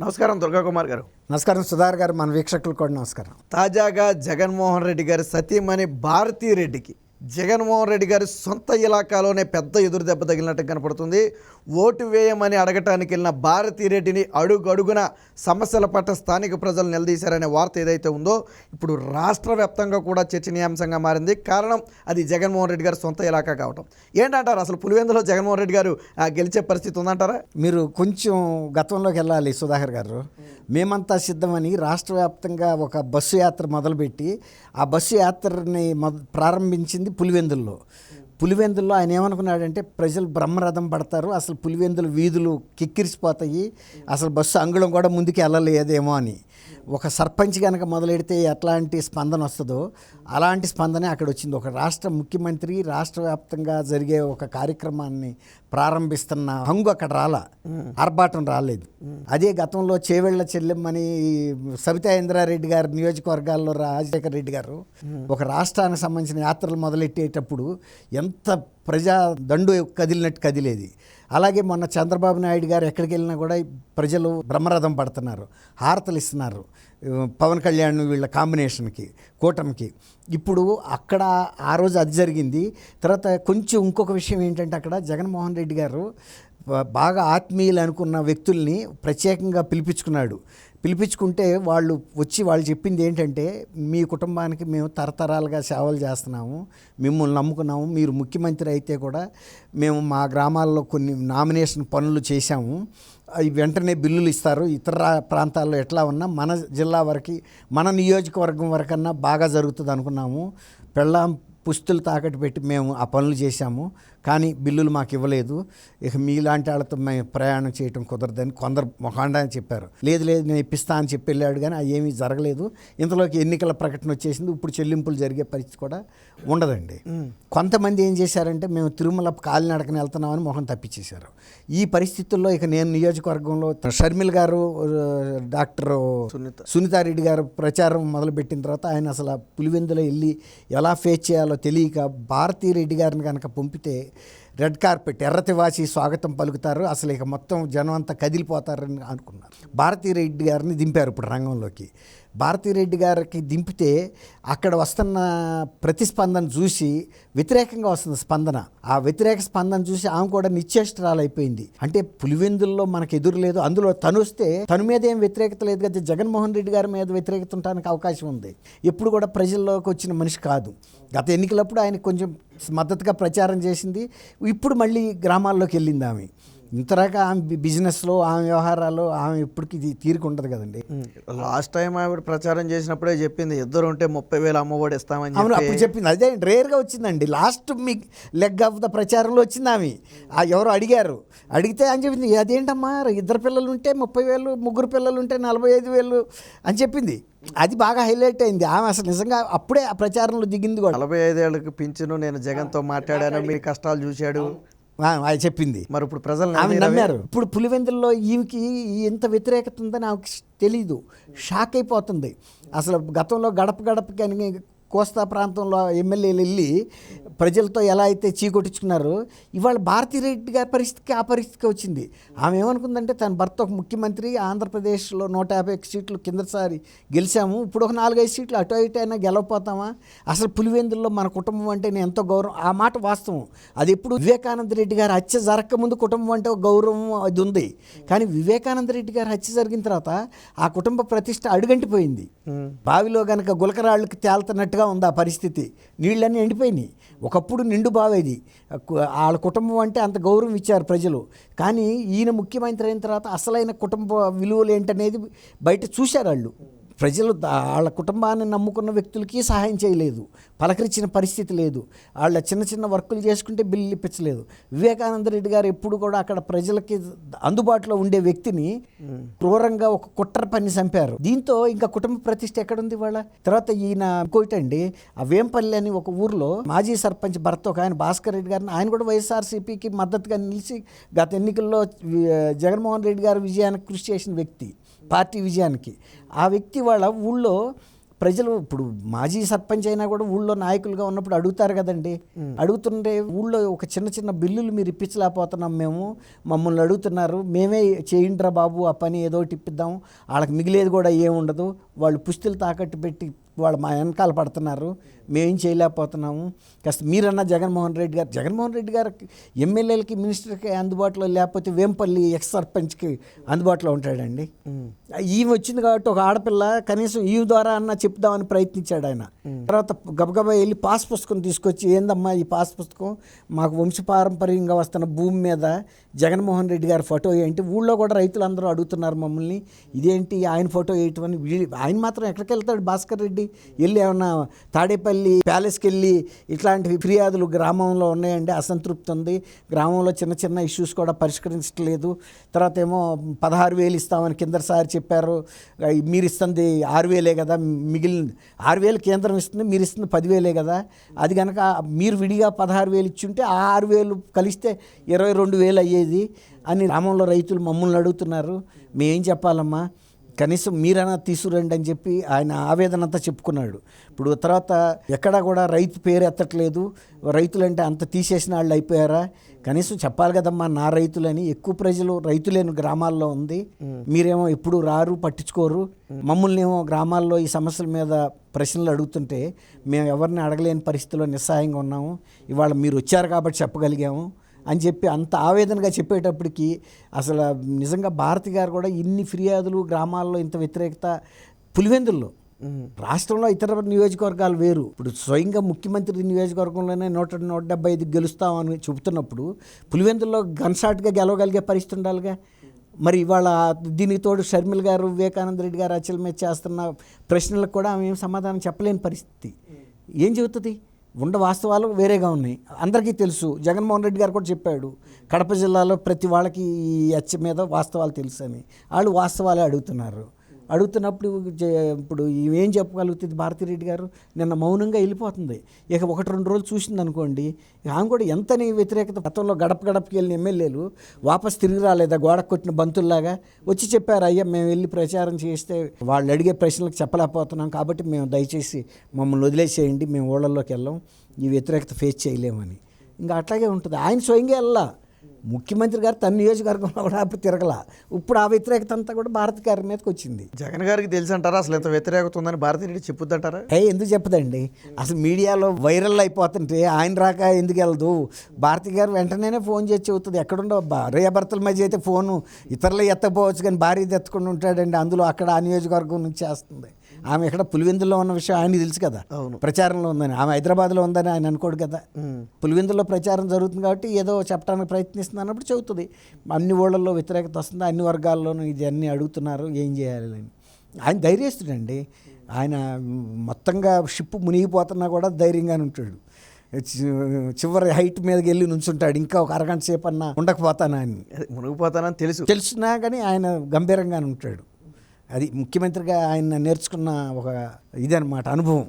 నమస్కారం దుర్గా కుమార్ గారు. నమస్కారం సుధార్ గారు, మన వీక్షకులు కూడా నమస్కారం. తాజాగా జగన్మోహన్ రెడ్డి గారి సతీమణి భారతీ రెడ్డికి జగన్మోహన్ రెడ్డి గారి సొంత ఇలాకాలోనే పెద్ద ఎదురు దెబ్బ తగిలినట్టు కనపడుతుంది. ఓటు వేయమని అడగటానికి వెళ్ళిన భారతీ రెడ్డిని అడుగడుగున సమస్యల పట్ల స్థానిక ప్రజలు నిలదీశారనే వార్త ఏదైతే ఉందో ఇప్పుడు రాష్ట్ర వ్యాప్తంగా కూడా చర్చనీయాంశంగా మారింది. కారణం అది జగన్మోహన్ రెడ్డి గారి సొంత ఇలాకా కావటం. ఏంటంటారు, అసలు పులివెందులో జగన్మోహన్ రెడ్డి గారు గెలిచే పరిస్థితి ఉందంటారా? మీరు కొంచెం గతంలోకి వెళ్ళాలి సుధాకర్ గారు. మేమంతా సిద్ధమని రాష్ట్ర వ్యాప్తంగా ఒక బస్సు యాత్ర మొదలుపెట్టి ఆ బస్సు యాత్రని ప్రారంభించింది పులివెందుల్లో ఆయన ఏమనుకున్నాడంటే ప్రజలు బ్రహ్మరథం పడతారు, అసలు పులివెందుల వీధులు కిక్కిరిసిపోతాయి, అసలు బస్సు అంగుళం కూడా ముందుకు వెళ్ళలేదేమో అని. ఒక సర్పంచ్ కనుక మొదలెడితే ఎట్లాంటి స్పందన వస్తుందో అలాంటి స్పందనే అక్కడ వచ్చింది. ఒక రాష్ట్ర ముఖ్యమంత్రి రాష్ట్ర వ్యాప్తంగా జరిగే ఒక కార్యక్రమాన్ని ప్రారంభిస్తున్న హంగు అక్కడ ఆర్భాటం రాలేదు. అదే గతంలో చేవెళ్ల చెల్లెమ్మని సబితా ఇంద్రారెడ్డి గారు నియోజకవర్గాల్లో రాజశేఖర రెడ్డి గారు ఒక రాష్ట్రానికి సంబంధించిన యాత్రలు మొదలెట్టేటప్పుడు ఎంత ప్రజా దండు కదిలినట్టు కదిలేది. అలాగే మొన్న చంద్రబాబు నాయుడు గారు ఎక్కడికి వెళ్ళినా కూడా ప్రజలు బ్రహ్మరథం పడుతున్నారు, హారతలు ఇస్తున్నారు పవన్ కళ్యాణ్ వీళ్ళ కాంబినేషన్కి, కూటమికి. ఇప్పుడు అక్కడ ఆ రోజు అది జరిగింది. తర్వాత కొంచెం ఇంకొక విషయం ఏంటంటే అక్కడ జగన్మోహన్ రెడ్డి గారు బాగా ఆత్మీయులు అనుకున్న వ్యక్తుల్ని ప్రత్యేకంగా పిలిపించుకుంటే వాళ్ళు చెప్పింది ఏంటంటే, మీ కుటుంబానికి మేము తరతరాలుగా సేవలు చేస్తున్నాము, మిమ్మల్ని నమ్ముకున్నాము, మీరు ముఖ్యమంత్రి అయితే కూడా మేము మా గ్రామాల్లో కొన్ని నామినేషన్ పనులు చేశాము, అవి వెంటనే బిల్లులు ఇస్తారు, ఇతర ప్రాంతాల్లో ఎట్లా ఉన్నా మన జిల్లా వరకు మన నియోజకవర్గం వరకన్నా బాగా జరుగుతుంది అనుకున్నాము, పెళ్ళాం పుస్తులు తాకట్టు పెట్టి మేము ఆ పనులు చేశాము, కానీ బిల్లులు మాకు ఇవ్వలేదు, ఇక మీలాంటి వాళ్ళతో మేము ప్రయాణం చేయటం కుదరదని కొందరు మొఖాండాన్ని చెప్పారు. లేదు నేను ఇప్పిస్తా అని చెప్పి వెళ్ళాడు, కానీ అది ఏమీ జరగలేదు. ఇంతలోకి ఎన్నికల ప్రకటన వచ్చేసింది, ఇప్పుడు చెల్లింపులు జరిగే పరిస్థితి కూడా ఉండదండి. కొంతమంది ఏం చేశారంటే మేము తిరుమల కాలినడకని వెళ్తున్నామని మొహం తప్పించేశారు. ఈ పరిస్థితుల్లో ఇక నేను నియోజకవర్గంలో షర్మిల్ గారు, డాక్టర్ సునీతారెడ్డి గారు ప్రచారం మొదలుపెట్టిన తర్వాత ఆయన అసలు పులివెందులో వెళ్ళి ఎలా ఫేస్ చేయాలో తెలియక భారతీ రెడ్డి గారిని కనుక పంపితే రెడ్ కార్పెట్ ఎర్రతివాచి స్వాగతం పలుకుతారు, అసలు ఇక మొత్తం జనం అంతా కదిలిపోతారని అనుకున్నారు. భారతీ రెడ్డి గారిని దింపారు ఇప్పుడు రంగంలోకి. భారతీ రెడ్డి గారికి దింపితే అక్కడ వస్తున్న ప్రతిస్పందన చూసి వ్యతిరేకంగా వస్తుంది స్పందన. ఆ వ్యతిరేక స్పందన చూసి ఆమె కూడా నిశ్చేష్టురాలైపోయింది. అంటే పులివెందుల్లో మనకు ఎదురు లేదు, అందులో తను వస్తే తన మీద ఏం వ్యతిరేకత లేదు కదా, జగన్మోహన్ రెడ్డి గారి మీద వ్యతిరేకత ఉండడానికి అవకాశం ఉంది. ఎప్పుడు కూడా ప్రజల్లోకి వచ్చిన మనిషి కాదు. గత ఎన్నికలప్పుడు ఆయన కొంచెం మద్దతుగా ప్రచారం చేసింది, ఇప్పుడు మళ్ళీ గ్రామాల్లోకి వెళ్ళింది ఆమె. ఇంతరాక ఆమె బిజినెస్లో ఆమె వ్యవహారాలు ఆమె ఇప్పటికి తీరిక ఉండదు కదండి. లాస్ట్ టైం ఆవిడ ప్రచారం చేసినప్పుడే చెప్పింది, ఇద్దరు ఉంటే 30,000 అమ్మఒడి ఇస్తామని. అవును, అప్పుడు చెప్పింది. అదే రేర్గా వచ్చిందండి, last me leg of the ప్రచారంలో వచ్చింది ఆమె. ఎవరో అడిగితే అని చెప్పింది, అదేంటమ్మా 2 పిల్లలు ఉంటే 30,000, 3 పిల్లలు ఉంటే 45,000 అని చెప్పింది. అది బాగా హైలైట్ అయింది. ఆమె అసలు నిజంగా అప్పుడే ఆ ప్రచారంలో దిగింది కూడా. 45 ఏళ్ళకి పింఛను, నేను జగన్తో మాట్లాడాను, మీ కష్టాలు చూశాడు అది చెప్పింది. మరి ఇప్పుడు ప్రజలు నమ్మారు. ఇప్పుడు పులివెందుల్లో ఈమెకి ఎంత వ్యతిరేకత ఉందని ఆమెకి తెలీదు, షాక్ అయిపోతుంది. అసలు గతంలో గడపకి కోస్తా ప్రాంతంలో ఎమ్మెల్యేలు వెళ్ళి ప్రజలతో ఎలా అయితే చీకొట్టించుకున్నారో, ఇవాళ భారతీ రెడ్డి గారి పరిస్థితికి ఆ పరిస్థితికి వచ్చింది. ఆమె ఏమనుకుందంటే తన భర్త ఒక ముఖ్యమంత్రి, ఆంధ్రప్రదేశ్లో 150 సీట్లు కిందసారి గెలిచాము, ఇప్పుడు ఒక 4-5 సీట్లు అటు ఇటు అయినా గెలవపోతామా, అసలు పులివెందుల్లో మన కుటుంబం అంటే నేను ఎంతో గౌరవం. ఆ మాట వాస్తవం. అది ఎప్పుడు వివేకానంద రెడ్డి గారు హత్య జరగకముందు కుటుంబం అంటే ఒక గౌరవం అది ఉంది, కానీ వివేకానంద రెడ్డి గారు హత్య జరిగిన తర్వాత ఆ కుటుంబ ప్రతిష్ట అడుగంటిపోయింది. బావిలో కనుక గులకరాళ్ళకి తేలుతున్నట్టుగా ఉంది ఆ పరిస్థితి. నీళ్ళన్నీ ఎండిపోయినాయి. ఒకప్పుడు నిండు బావేది. వాళ్ళ కుటుంబం అంటే అంత గౌరవం ఇచ్చారు ప్రజలు. కానీ ఈయన ముఖ్యమంత్రి అయిన తర్వాత అసలైన కుటుంబ విలువలు ఏంటనేది బయట చూశారు వాళ్ళు. ప్రజలు వాళ్ళ కుటుంబాన్ని నమ్ముకున్న వ్యక్తులకి సహాయం చేయలేదు, పలకరించిన పరిస్థితి లేదు, వాళ్ళ చిన్న వర్కులు చేసుకుంటే బిల్లు ఇప్పించలేదు. వివేకానంద రెడ్డి గారు ఎప్పుడు కూడా అక్కడ ప్రజలకి అందుబాటులో ఉండే వ్యక్తిని క్రూరంగా ఒక కుట్ర పని చంపారు. దీంతో ఇంకా కుటుంబ ప్రతిష్ట ఎక్కడుంది వాళ్ళ. తర్వాత ఈయన ఇంకోటండి, ఆ వేంపల్లి అని ఒక ఊర్లో మాజీ సర్పంచ్ భర్త ఒక ఆయన భాస్కర్ రెడ్డి గారిని, ఆయన కూడా వైఎస్ఆర్సీపీకి మద్దతుగా నిలిచి గత ఎన్నికల్లో జగన్మోహన్ రెడ్డి గారు విజయానికి కృషి చేసిన వ్యక్తి, పార్టీ విజయానికి. ఆ వ్యక్తి వాళ్ళ ఊళ్ళో ప్రజలు ఇప్పుడు మాజీ సర్పంచ్ అయినా కూడా ఊళ్ళో నాయకులుగా ఉన్నప్పుడు అడుగుతారు కదండి. అడుగుతుంటే ఊళ్ళో ఒక చిన్న చిన్న బిల్లులు మీరు ఇప్పించలేకపోతున్నాం మేము, మమ్మల్ని అడుగుతున్నారు, మేమే చేయండిరా బాబు ఆ పని, ఏదో ఒకటి ఇప్పిద్దాం, వాళ్ళకి మిగిలేది కూడా ఏముండదు, వాళ్ళు పుస్తులు తాకట్టు పెట్టి వాళ్ళు మా వెనకాల పడుతున్నారు, మేమేం చేయలేకపోతున్నాము, కాస్త మీరన్నా జగన్మోహన్ రెడ్డి గారికి ఎమ్మెల్యేలకి మినిస్టర్కి అందుబాటులో లేకపోతే వేంపల్లి ఎక్స్ సర్పంచ్కి అందుబాటులో ఉంటాడండి. ఈమె వచ్చింది కాబట్టి ఒక ఆడపిల్ల కనీసం ఈ ద్వారా అన్న చెప్దామని ప్రయత్నించాడు ఆయన. తర్వాత గబగబా వెళ్ళి పాస్ పుస్తకం తీసుకొచ్చి, ఏందమ్మా ఈ పాస్ పుస్తకం, మాకు వంశపారంపర్యంగా వస్తున్న భూమి మీద జగన్మోహన్ రెడ్డి గారి ఫోటో ఏంటి, ఊళ్ళో కూడా రైతులందరూ అడుగుతున్నారు మమ్మల్ని, ఇదేంటి ఆయన ఫోటో వేయటమని. ఆయన మాత్రం ఎక్కడికి వెళ్తాడు భాస్కర్ రెడ్డి? వెళ్ళి ఏమన్నా తాడేపల్లి ప్యాలెస్కి వెళ్ళి ఇట్లాంటి ఫిర్యాదులు గ్రామంలో ఉన్నాయండి, అసంతృప్తి ఉంది, గ్రామంలో చిన్న చిన్న ఇష్యూస్ కూడా పరిష్కరించట్లేదు, తర్వాత ఏమో 16,000 ఇస్తామని కిందసారి చెప్పారు, మీరు ఇస్తుంది 6,000 కదా, మిగిలిన 6,000 కేంద్రం ఇస్తుంది, మీరు ఇస్తుంది 10,000 కదా, అది కనుక మీరు విడిగా 16,000 ఇచ్చుంటే ఆ 6,000 కలిస్తే 22,000 అయ్యేది అని గ్రామంలో రైతులు మమ్మల్ని అడుగుతున్నారు, మేమేం చెప్పాలమ్మా, కనీసం మీరైనా తీసుకురండి అని చెప్పి ఆయన ఆవేదన అంతా చెప్పుకున్నాడు. ఇప్పుడు తర్వాత ఎక్కడా కూడా రైతు పేరు ఎత్తట్లేదు, రైతులంటే అంత తీసేసిన వాళ్ళు అయిపోయారా, కనీసం చెప్పాలి కదమ్మా నా రైతులని. ఎక్కువ ప్రజలు రైతులేని గ్రామాల్లో ఉంది, మీరేమో ఎప్పుడు రారు పట్టించుకోరు, మమ్మల్ని ఏమో గ్రామాల్లో ఈ సమస్యల మీద ప్రశ్నలు అడుగుతుంటే మేము ఎవరిని అడగలేని పరిస్థితిలో నిస్సహాయంగా ఉన్నాము, ఇవాళ మీరు వచ్చారు కాబట్టి చెప్పగలిగాము అని చెప్పి అంత ఆవేదనగా చెప్పేటప్పటికి అసలు నిజంగా భారతి గారు కూడా ఇన్ని ఫిర్యాదులు గ్రామాల్లో ఇంత వ్యతిరేకత పులివెందుల్లో, రాష్ట్రంలో ఇతర నియోజకవర్గాలు వేరు, ఇప్పుడు స్వయంగా ముఖ్యమంత్రి నియోజకవర్గంలోనే 175 గెలుస్తామని చెబుతున్నప్పుడు పులివెందుల్లో గన్షాట్గా గెలవగలిగే పరిస్థితి ఉండాలిగా. మరి ఇవాళ దీనికి తోడు షర్మిల గారు, వివేకానంద రెడ్డి గారు అచల మీద చేస్తున్న ప్రశ్నలకు కూడా ఆమె ఏం సమాధానం చెప్పలేని పరిస్థితి. ఏం చెబుతుంది? ఉన్న వాస్తవాలు వేరేగా ఉన్నాయి, అందరికీ తెలుసు. జగన్మోహన్ రెడ్డి గారు కూడా చెప్పాడు, కడప జిల్లాలో ప్రతి వాళ్ళకి ఈ హత్య మీద వాస్తవాలు తెలుసు అని. వాళ్ళు వాస్తవాలే అడుగుతున్నప్పుడు ఇప్పుడు ఏం చెప్పగలుగుతుంది భారతిరెడ్డి గారు? నిన్న మౌనంగా వెళ్ళిపోతుంది. ఇక 1-2 రోజులు చూసింది అనుకోండి, ఆమె కూడా ఎంతని వ్యతిరేకత. గతంలో గడపకి వెళ్ళిన ఎమ్మెల్యేలు వాపస్ తిరిగి రాలేదా, గోడ కొట్టిన బంతుల్లాగా వచ్చి చెప్పారు, అయ్యా మేము వెళ్ళి ప్రచారం చేస్తే వాళ్ళు అడిగే ప్రశ్నలకు చెప్పలేకపోతున్నాం కాబట్టి మేము దయచేసి మమ్మల్ని వదిలేసేయండి, మేము ఊళ్ళల్లోకి వెళ్ళాం, ఈ వ్యతిరేకత ఫేస్ చేయలేమని. ఇంకా అట్లాగే ఉంటుంది. ఆయన స్వయంగా వెళ్ళా, ముఖ్యమంత్రి గారు తన నియోజకవర్గంలో కూడా అప్పుడు తిరగలా. ఇప్పుడు ఆ వ్యతిరేకత అంతా కూడా భారతి గారి మీదకి వచ్చింది. జగన్ గారికి తెలిసి అంటారా అసలు ఎంత వ్యతిరేకత ఉందని భారతిరెడ్డి చెప్పుద్దంటారా? ఎందుకు చెప్పదండి, అసలు మీడియాలో వైరల్ అయిపోతుంటే ఆయన రాక ఎందుకు వెళ్ళదు? భారతి గారు వెంటనే ఫోన్ చేసి చెబుతుంది. ఎక్కడుండో భార్యాభర్తల మధ్య అయితే ఫోను ఇతరులు ఎత్తకపోవచ్చు కానీ భార్య ఎత్తకుండా ఉంటాడండి, అందులో అక్కడ ఆ నియోజకవర్గం నుంచి చేస్తుంది. ఆమె ఇక్కడ పులివెందుల్లో ఉన్న విషయం ఆయనకి తెలుసు కదా, ప్రచారంలో ఉందని. ఆమె హైదరాబాద్లో ఉందని ఆయన అనుకోడు కదా. పులివెందుల్లో ప్రచారం జరుగుతుంది కాబట్టి ఏదో చెప్పడానికి ప్రయత్నిస్తుంది అన్నప్పుడు చెబుతుంది. అన్ని ఊళ్ళల్లో వ్యతిరేకత వస్తుంది, అన్ని వర్గాల్లోనూ ఇది అన్నీ అడుగుతున్నారు, ఏం చేయాలి అని. ఆయన ధైర్యస్తుడండి. ఆయన మొత్తంగా షిప్ మునిగిపోతున్నా కూడా ధైర్యంగానే ఉంటాడు. చివరి హైట్ మీదకి వెళ్ళి నుంచుంటాడు, ఇంకా ఒక అరగంట సేపు అన్నా ఉండకపోతానా అని. మునిగిపోతానని తెలిసినా కానీ ఆయన గంభీరంగానే ఉంటాడు. అది ముఖ్యమంత్రిగా ఆయన నేర్చుకున్న ఒక ఇదన్నమాట అనుభవం.